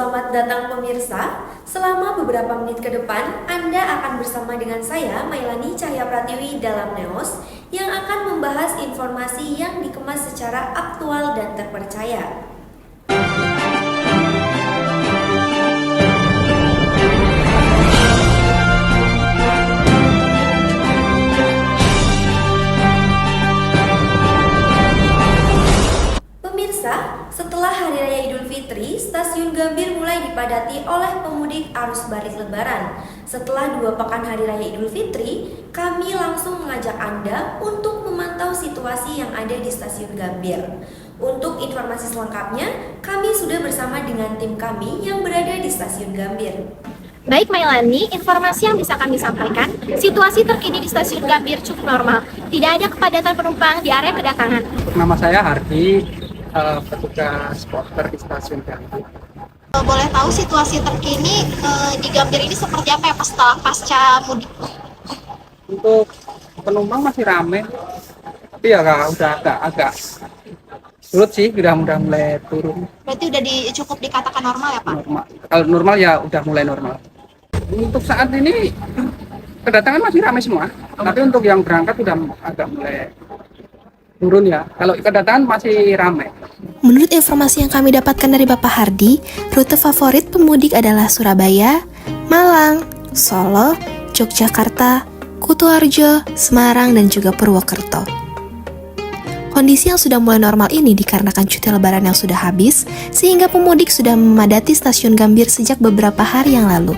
selamat datang pemirsa. Selama beberapa menit ke depan, Anda akan bersama dengan saya, Mailani Cahya Pratiwi dalam Neos, yang akan membahas informasi yang dikemas secara aktual dan terpercaya. Setelah Hari Raya Idul Fitri, Stasiun Gambir mulai dipadati oleh pemudik arus balik Lebaran. Setelah 2 pekan Hari Raya Idul Fitri, kami langsung mengajak Anda untuk memantau situasi yang ada di Stasiun Gambir. Untuk informasi selengkapnya, kami sudah bersama dengan tim kami yang berada di Stasiun Gambir. Baik Mailani, informasi yang bisa kami sampaikan, situasi terkini di Stasiun Gambir cukup normal. Tidak ada kepadatan penumpang di area kedatangan. Nama saya Hardi, petugas porter di Stasiun Gambir. Boleh tahu situasi terkini di Gambir ini seperti apa ya pasca mudik? Untuk penumpang masih ramai, tapi ya udah agak surut sih, udah mulai turun. Berarti udah cukup dikatakan normal ya Pak? Normal. Kalau normal ya udah mulai normal. Untuk saat ini kedatangan masih ramai semua, tapi untuk yang berangkat udah agak mulai turun ya. Kalau kedatangan masih ramai. Menurut informasi yang kami dapatkan dari Bapak Hardi, rute favorit pemudik adalah Surabaya, Malang, Solo, Yogyakarta, Kutoarjo, Semarang, dan juga Purwokerto. Kondisi yang sudah mulai normal ini dikarenakan cuti lebaran yang sudah habis, sehingga pemudik sudah memadati Stasiun Gambir sejak beberapa hari yang lalu.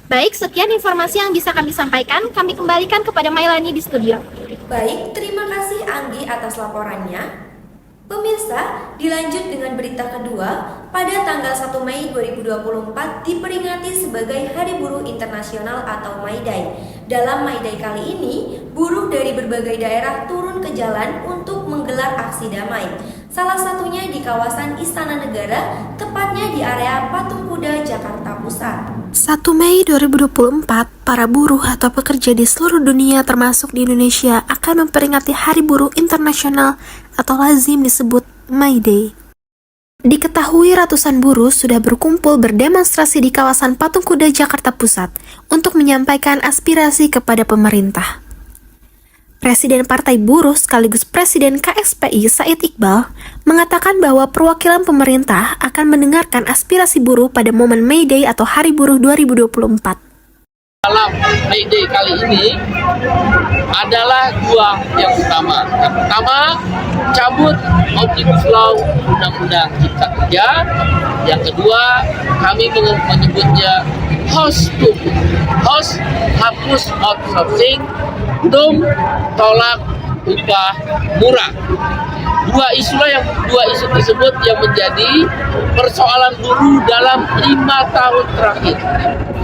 Baik, sekian informasi yang bisa kami sampaikan. Kami kembalikan kepada Mailani di studio. Baik, terima kasih Anggi atas laporannya. Pemirsa, dilanjut dengan berita kedua, pada tanggal 1 Mei 2024 diperingati sebagai Hari Buruh Internasional atau May Day. Dalam May Day kali ini, buruh dari berbagai daerah turun ke jalan untuk menggelar aksi damai. Salah satunya di kawasan Istana Negara, tepatnya di area Patung Kuda, Jakarta Pusat. 1 Mei 2024, para buruh atau pekerja di seluruh dunia termasuk di Indonesia akan memperingati Hari Buruh Internasional atau lazim disebut May Day. Diketahui ratusan buruh sudah berkumpul berdemonstrasi di kawasan Patung Kuda Jakarta Pusat untuk menyampaikan aspirasi kepada pemerintah. Presiden Partai Buruh sekaligus Presiden KSPI Said Iqbal mengatakan bahwa perwakilan pemerintah akan mendengarkan aspirasi buruh pada momen May Day atau Hari Buruh 2024. Dalam May Day kali ini adalah 2 yang utama. Yang pertama, cabut Omnibus Law Undang-Undang Cipta Kerja. Yang kedua, kami menyebutnya host hapus outsourcing, tolak upah murah. Dua isu tersebut yang menjadi persoalan buruh dalam 5 tahun terakhir.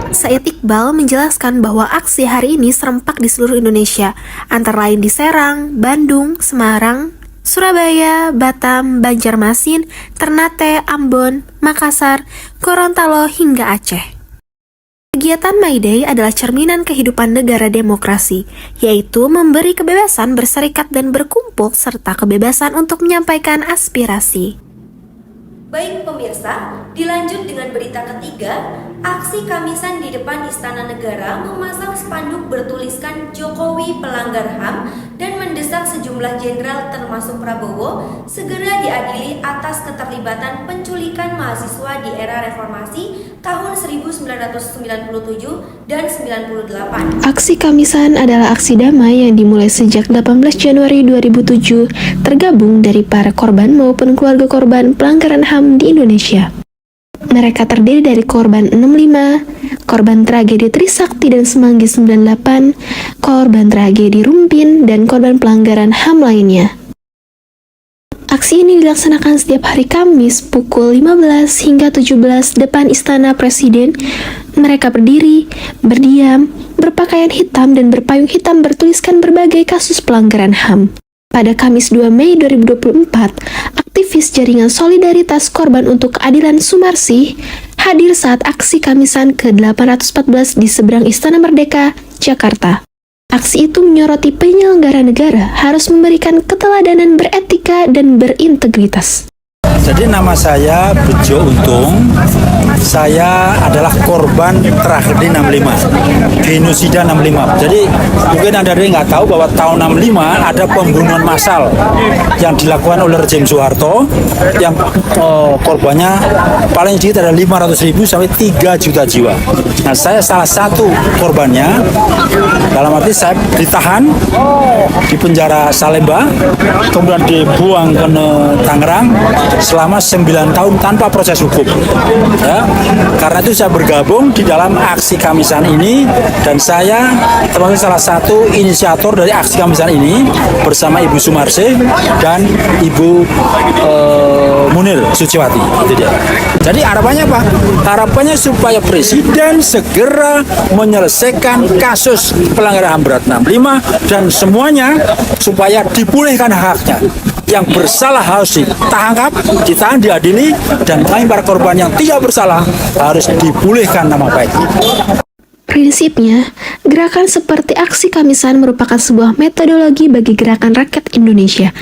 Said Iqbal menjelaskan bahwa aksi hari ini serempak di seluruh Indonesia, antara lain di Serang, Bandung, Semarang, Surabaya, Batam, Banjarmasin, Ternate, Ambon, Makassar, Gorontalo, hingga Aceh. Kegiatan May Day adalah cerminan kehidupan negara demokrasi, yaitu memberi kebebasan berserikat dan berkumpul serta kebebasan untuk menyampaikan aspirasi. Baik pemirsa, dilanjut dengan berita ketiga, aksi Kamisan di depan Istana Negara memasang spanduk bertuliskan Jokowi pelanggar HAM dan mendesak sejumlah jenderal termasuk Prabowo segera diadili atas keterlibatan penculikan mahasiswa di era reformasi tahun 1997 dan 98. Aksi Kamisan adalah aksi damai yang dimulai sejak 18 Januari 2007, tergabung dari para korban maupun keluarga korban pelanggaran HAM di Indonesia. Mereka terdiri dari korban 65, korban tragedi Trisakti dan Semanggi 98, korban tragedi Rumpin, dan korban pelanggaran HAM lainnya. Aksi ini dilaksanakan setiap hari Kamis pukul 15 hingga 17 depan Istana Presiden. Mereka berdiri, berdiam, berpakaian hitam dan berpayung hitam bertuliskan berbagai kasus pelanggaran HAM. Pada Kamis 2 Mei 2024, aktivis Jaringan Solidaritas Korban untuk Keadilan Sumarsi hadir saat aksi Kamisan ke-814 di seberang Istana Merdeka, Jakarta. Aksi itu menyoroti penyelenggara negara harus memberikan keteladanan beretika dan berintegritas. Jadi nama saya Bejo Untung. Saya adalah korban tragedi 65, genosida 65. Jadi mungkin Anda nggak tahu bahwa tahun 65 ada pembunuhan massal yang dilakukan oleh rejim Soeharto yang korbannya paling sedikit ada 500.000 sampai 3 juta jiwa. Nah, saya salah satu korbannya. Dalam arti saya ditahan di penjara Salemba, kemudian dibuang ke Tangerang selama 9 tahun tanpa proses hukum. Ya, karena itu saya bergabung di dalam aksi Kamisan ini, dan saya termasuk salah satu inisiator dari aksi Kamisan ini bersama Ibu Sumarse dan Ibu Munir Suciwati. Itu dia. Jadi harapannya apa? Harapannya supaya Presiden segera menyelesaikan kasus pelanggaran HAM berat 65 dan semuanya supaya dipulihkan haknya. Yang bersalah harus ditangkap, ditahan, diadili, dan kami para korban yang tidak bersalah harus dipulihkan nama baiknya. Prinsipnya, gerakan seperti aksi Kamisan merupakan sebuah metodologi bagi gerakan rakyat Indonesia.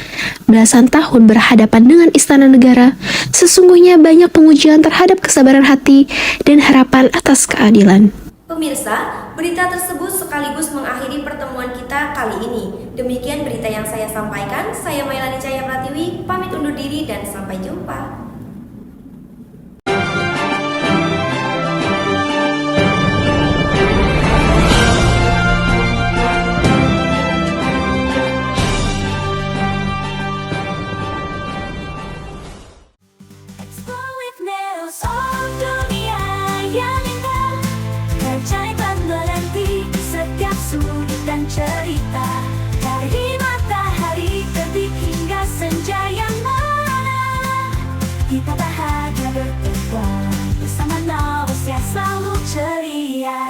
Belasan tahun berhadapan dengan istana negara, sesungguhnya banyak pengujian terhadap kesabaran hati dan harapan atas keadilan. Pemirsa, berita tersebut sekaligus mengakhiri pertemuan kita kali ini. Demikian berita yang saya sampaikan. Saya Mailani Cahaya Pratiwi, pamit undur diri dan sampai jumpa. Cerita dari matahari terbit hingga senja yang merah, kita bahagia berdua bersama Novos yang selalu ceria.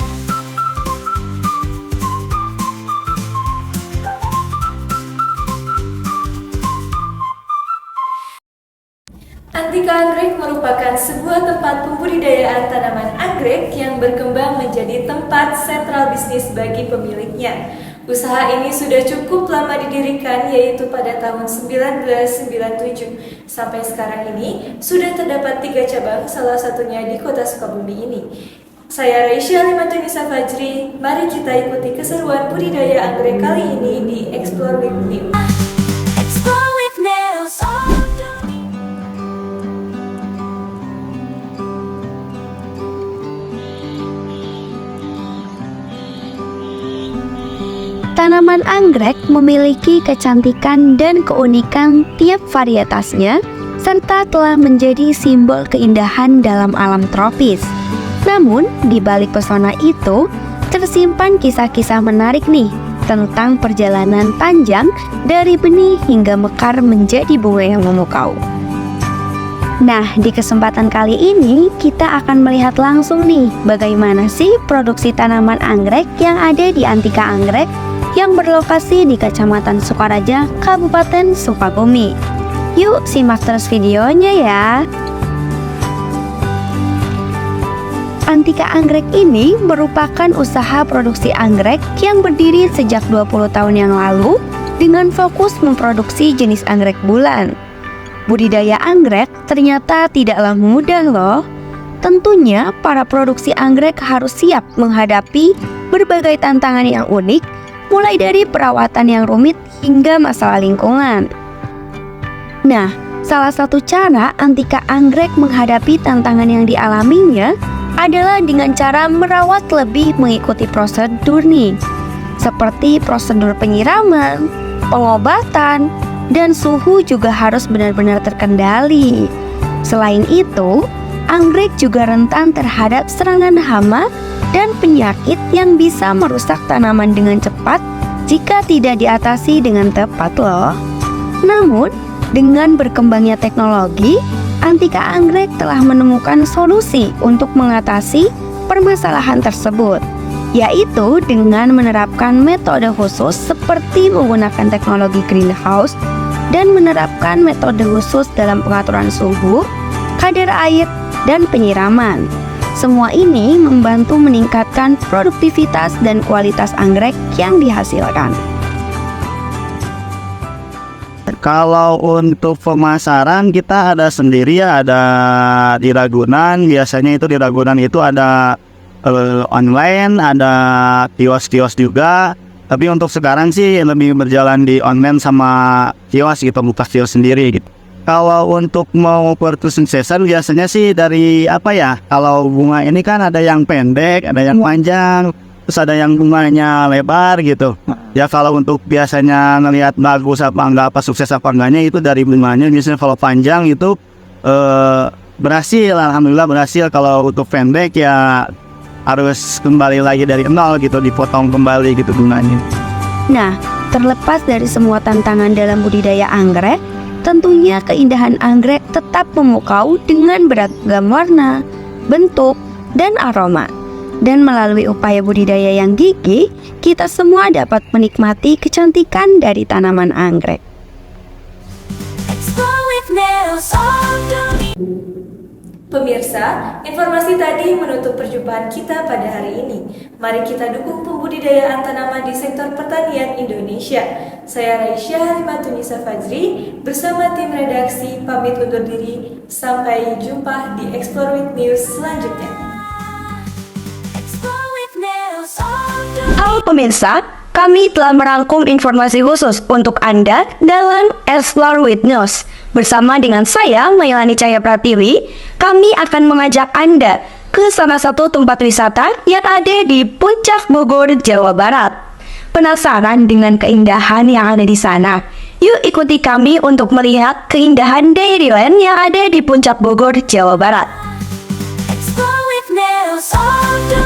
Antika Anggrek merupakan sebuah tempat pembudidayaan tanaman anggrek yang berkembang menjadi tempat sentral bisnis bagi pemiliknya. Usaha ini sudah cukup lama didirikan, yaitu pada tahun 1997. Sampai sekarang ini sudah terdapat 3 cabang, salah satunya di kota Sukabumi ini. Saya Raisya Limatunisa Fajri, mari kita ikuti keseruan budidaya anggrek kali ini di Explore with New. Explore with Neos. Tanaman anggrek memiliki kecantikan dan keunikan tiap varietasnya, serta telah menjadi simbol keindahan dalam alam tropis. Namun, di balik pesona itu, tersimpan kisah-kisah menarik nih tentang perjalanan panjang dari benih hingga mekar menjadi bunga yang memukau. Nah, di kesempatan kali ini kita akan melihat langsung nih bagaimana sih produksi tanaman anggrek yang ada di Antika Anggrek yang berlokasi di Kecamatan Sukaraja, Kabupaten Sukabumi. Yuk simak terus videonya ya. Antika Anggrek ini merupakan usaha produksi anggrek yang berdiri sejak 20 tahun yang lalu dengan fokus memproduksi jenis anggrek bulan. Budidaya anggrek ternyata tidaklah mudah loh. Tentunya para produksi anggrek harus siap menghadapi berbagai tantangan yang unik, mulai dari perawatan yang rumit hingga masalah lingkungan. Nah, salah satu cara Antika Anggrek menghadapi tantangan yang dialaminya adalah dengan cara merawat lebih mengikuti prosedur nih, seperti prosedur penyiraman, pengobatan, dan suhu juga harus benar-benar terkendali. Selain itu, anggrek juga rentan terhadap serangan hama dan penyakit yang bisa merusak tanaman dengan cepat jika tidak diatasi dengan tepat loh. Namun, dengan berkembangnya teknologi, Antika Anggrek telah menemukan solusi untuk mengatasi permasalahan tersebut, yaitu dengan menerapkan metode khusus seperti menggunakan teknologi greenhouse dan menerapkan metode khusus dalam pengaturan suhu, kadar air, dan penyiraman. Semua ini membantu meningkatkan produktivitas dan kualitas anggrek yang dihasilkan. Kalau untuk pemasaran kita ada sendiri ya, ada di Ragunan. Biasanya itu di Ragunan itu ada online, ada kios-kios juga. Tapi untuk sekarang sih lebih berjalan di online sama kios gitu, buka kios sendiri gitu. Kalau untuk mau pertusuksesan biasanya sih dari apa ya? Kalau bunga ini kan ada yang pendek, ada yang panjang, terus ada yang bunganya lebar gitu. Ya kalau untuk biasanya ngelihat bagus apa enggak, apa sukses apa enggaknya itu dari bunganya. Biasanya kalau panjang itu berhasil, alhamdulillah berhasil. Kalau untuk pendek ya harus kembali lagi dari nol gitu, dipotong kembali gitu bunganya. Nah, terlepas dari semua tantangan dalam budidaya anggrek, tentunya keindahan anggrek tetap memukau dengan beragam warna, bentuk, dan aroma. Dan melalui upaya budidaya yang gigih, kita semua dapat menikmati kecantikan dari tanaman anggrek. Explore with Neos on the Pemirsa, informasi tadi menutup perjumpaan kita pada hari ini. Mari kita dukung pembudidayaan tanaman di sektor pertanian Indonesia. Saya Raisyah Halimatunisa Fajri bersama tim redaksi pamit undur diri. Sampai jumpa di Explore with News selanjutnya. Explore with Neos on the Halo pemirsa, kami telah merangkum informasi khusus untuk Anda dalam Explore with News. Bersama dengan saya, Mailani Cahya Pratiwi, kami akan mengajak Anda ke salah satu tempat wisata yang ada di Puncak Bogor, Jawa Barat. Penasaran dengan keindahan yang ada di sana? Yuk ikuti kami untuk melihat keindahan Dairyland yang ada di Puncak Bogor, Jawa Barat. Explore with Neos on the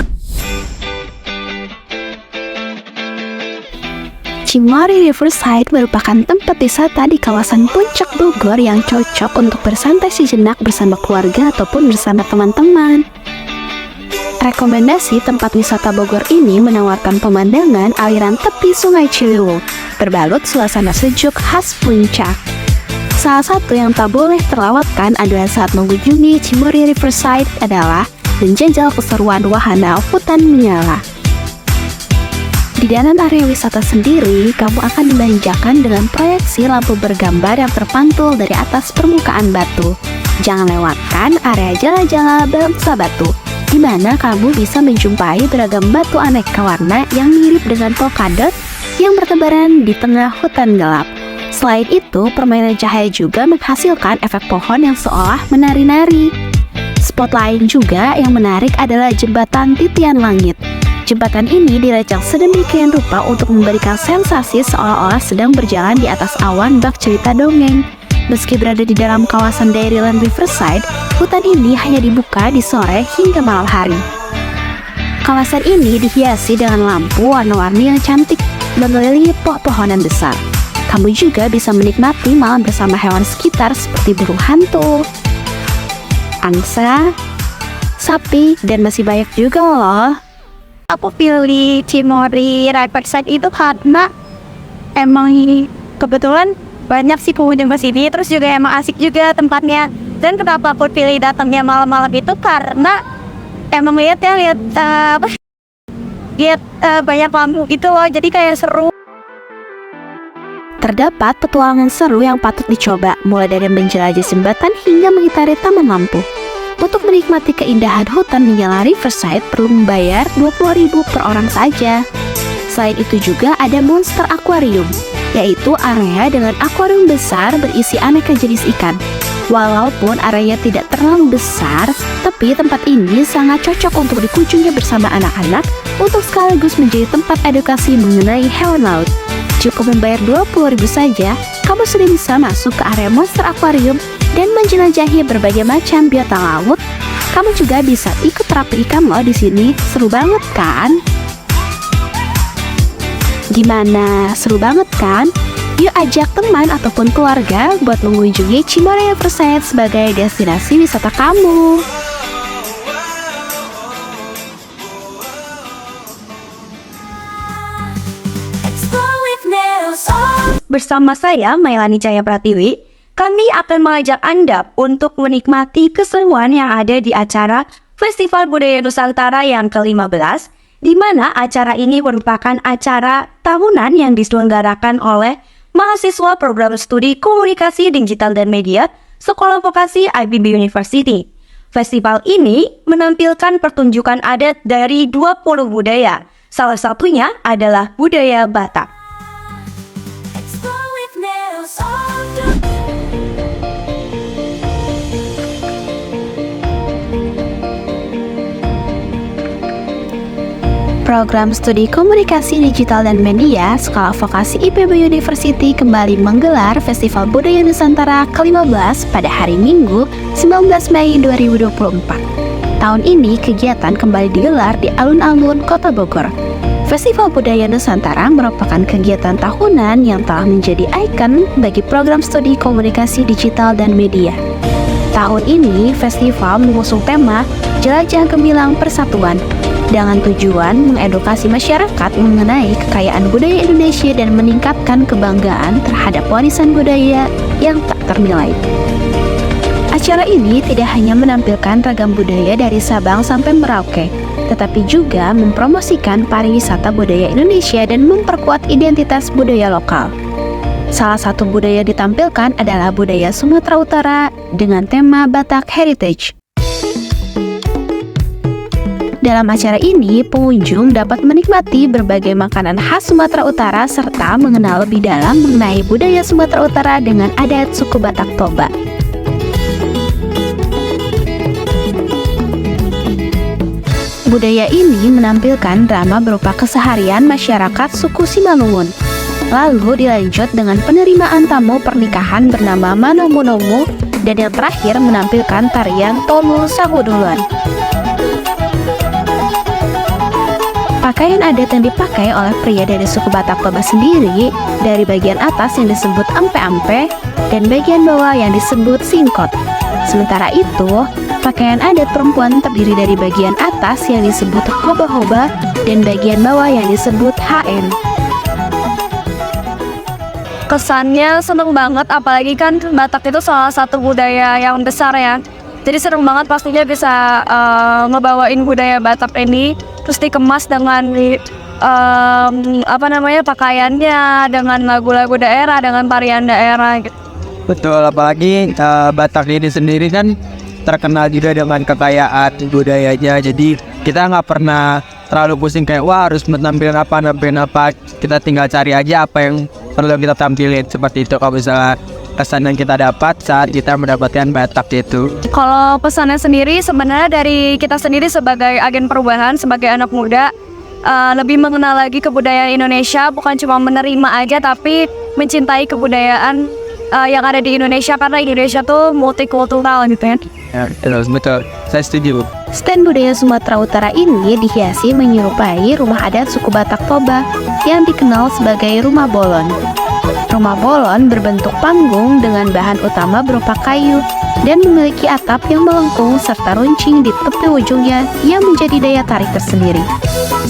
Cimory Riverside merupakan tempat wisata di kawasan Puncak Bogor yang cocok untuk bersantai sejenak bersama keluarga ataupun bersama teman-teman. Rekomendasi tempat wisata Bogor ini menawarkan pemandangan aliran tepi Sungai Ciliwung, berbalut suasana sejuk khas puncak. Salah satu yang tak boleh terlewatkan adalah saat mengunjungi Cimory Riverside adalah menjajal keseruan wahana hutan menyala. Di dalam area wisata sendiri, kamu akan dimanjakan dengan proyeksi lampu bergambar yang terpantul dari atas permukaan batu. Jangan lewatkan area jala-jala bangsa batu, di mana kamu bisa menjumpai beragam batu aneka warna yang mirip dengan polkadot yang bertebaran di tengah hutan gelap. Selain itu, permainan cahaya juga menghasilkan efek pohon yang seolah menari-nari. Spot lain juga yang menarik adalah jembatan titian langit. Jembatan ini dirancang sedemikian rupa untuk memberikan sensasi seolah-olah sedang berjalan di atas awan bak cerita dongeng. Meski berada di dalam kawasan Dairyland Riverside, hutan ini hanya dibuka di sore hingga malam hari. Kawasan ini dihiasi dengan lampu warna-warni yang cantik mengelilingi pohon-pohonan besar. Kamu juga bisa menikmati malam bersama hewan sekitar seperti burung hantu, angsa, sapi, dan masih banyak juga loh. Aku pilih Cimory Riverside itu karena emang kebetulan banyak sih pengunjung ke sini, terus juga emang asik juga tempatnya. Dan kenapa aku pilih datangnya malam-malam itu karena emang lihat banyak lampu gitu loh, jadi kayak seru. Terdapat petualangan seru yang patut dicoba, mulai dari menjelajah jembatan hingga mengitari taman lampu. Untuk menikmati keindahan hutan menyala Riverside perlu membayar 20.000 per orang saja. Selain itu juga ada Monster Aquarium, yaitu area dengan akuarium besar berisi aneka jenis ikan. Walaupun areanya tidak terlalu besar, tapi tempat ini sangat cocok untuk dikunjungi bersama anak-anak untuk sekaligus menjadi tempat edukasi mengenai hewan laut. Cukup membayar 20.000 saja, kamu sudah bisa masuk ke area Monster Aquarium dan menjelajahi berbagai macam biota laut. Kamu juga bisa ikut terapi ikan loh di sini. Seru banget kan? Gimana? Seru banget kan? Yuk ajak teman ataupun keluarga buat mengunjungi Cimory Riverside sebagai destinasi wisata kamu. Explore with Neos on Bersama saya, Mailani Cahya Pratiwi, kami akan mengajak Anda untuk menikmati keseruan yang ada di acara Festival Budaya Nusantara yang ke-15, di mana acara ini merupakan acara tahunan yang diselenggarakan oleh mahasiswa program studi komunikasi digital dan media Sekolah Vokasi IPB University. Festival ini menampilkan pertunjukan adat dari 20 budaya. Salah satunya adalah budaya Batak. Explore with Neos on the Program Studi Komunikasi Digital dan Media Sekolah Vokasi IPB University kembali menggelar Festival Budaya Nusantara ke-15 pada hari Minggu 19 Mei 2024. Tahun ini kegiatan kembali digelar di alun-alun Kota Bogor. Festival Budaya Nusantara merupakan kegiatan tahunan yang telah menjadi ikon bagi program studi komunikasi digital dan media. Tahun ini, festival mengusung tema Jelajah Gemilang Persatuan dengan tujuan mengedukasi masyarakat mengenai kekayaan budaya Indonesia dan meningkatkan kebanggaan terhadap warisan budaya yang tak ternilai. Acara ini tidak hanya menampilkan ragam budaya dari Sabang sampai Merauke, tetapi juga mempromosikan pariwisata budaya Indonesia dan memperkuat identitas budaya lokal. Salah satu budaya ditampilkan adalah budaya Sumatera Utara dengan tema Batak Heritage. Dalam acara ini, pengunjung dapat menikmati berbagai makanan khas Sumatera Utara serta mengenal lebih dalam mengenai budaya Sumatera Utara dengan adat suku Batak Toba. Budaya ini menampilkan drama berupa keseharian masyarakat suku Simalungun. Lalu dilanjut dengan penerimaan tamu pernikahan bernama Manomunomu dan yang terakhir menampilkan tarian Tolu Sahuduluan. Pakaian adat yang dipakai oleh pria dari suku Batak Toba sendiri dari bagian atas yang disebut ampe-ampe dan bagian bawah yang disebut singkot. Sementara itu, pakaian adat perempuan terdiri dari bagian atas yang disebut hoba-hoba dan bagian bawah yang disebut HN. Kesannya seneng banget, apalagi kan Batak itu salah satu budaya yang besar ya. Jadi seneng banget pastinya bisa ngebawain budaya Batak ini, terus dikemas dengan pakaiannya, dengan lagu-lagu daerah, dengan tarian daerah gitu. Betul, apalagi Batak ini sendiri kan terkenal juga dengan kekayaan budayanya. Jadi kita nggak pernah terlalu pusing kayak wah harus nampilin apa. Kita tinggal cari aja apa yang perlu kita tampilin, seperti itu kalau misalnya kesan yang kita dapat saat kita mendapatkan Batak itu. Kalau pesannya sendiri sebenarnya dari kita sendiri sebagai agen perubahan, sebagai anak muda, lebih mengenal lagi kebudayaan Indonesia, bukan cuma menerima aja tapi mencintai kebudayaan yang ada di Indonesia, karena Indonesia tuh multikultural gitu ya. Ya, betul. Saya setuju. Stand budaya Sumatera Utara ini dihiasi menyerupai rumah adat suku Batak Toba yang dikenal sebagai rumah bolon. Rumah bolon berbentuk panggung dengan bahan utama berupa kayu dan memiliki atap yang melengkung serta runcing di tepi ujungnya yang menjadi daya tarik tersendiri.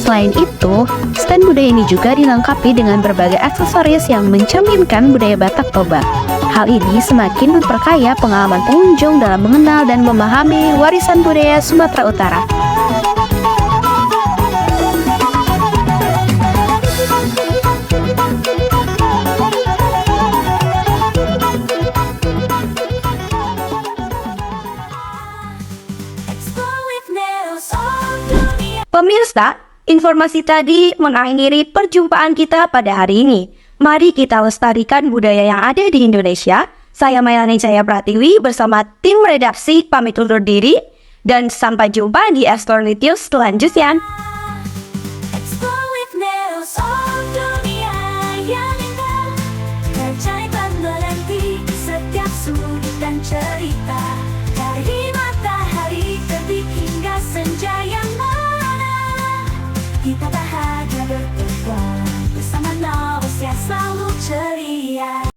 Selain itu, stand budaya ini juga dilengkapi dengan berbagai aksesoris yang mencerminkan budaya Batak Toba. Hal ini semakin memperkaya pengalaman pengunjung dalam mengenal dan memahami warisan budaya Sumatera Utara. Explore with Neos on dunia. Pemirsa, informasi tadi mengakhiri perjumpaan kita pada hari ini. Mari kita lestarikan budaya yang ada di Indonesia. Saya Mailani Jaya Pratiwi bersama tim redaksi pamit undur diri dan sampai jumpa di Explore with News selanjutnya. Explore with Neos on dunia yang indah. Keajaiban menanti setiap sudut dan cerita.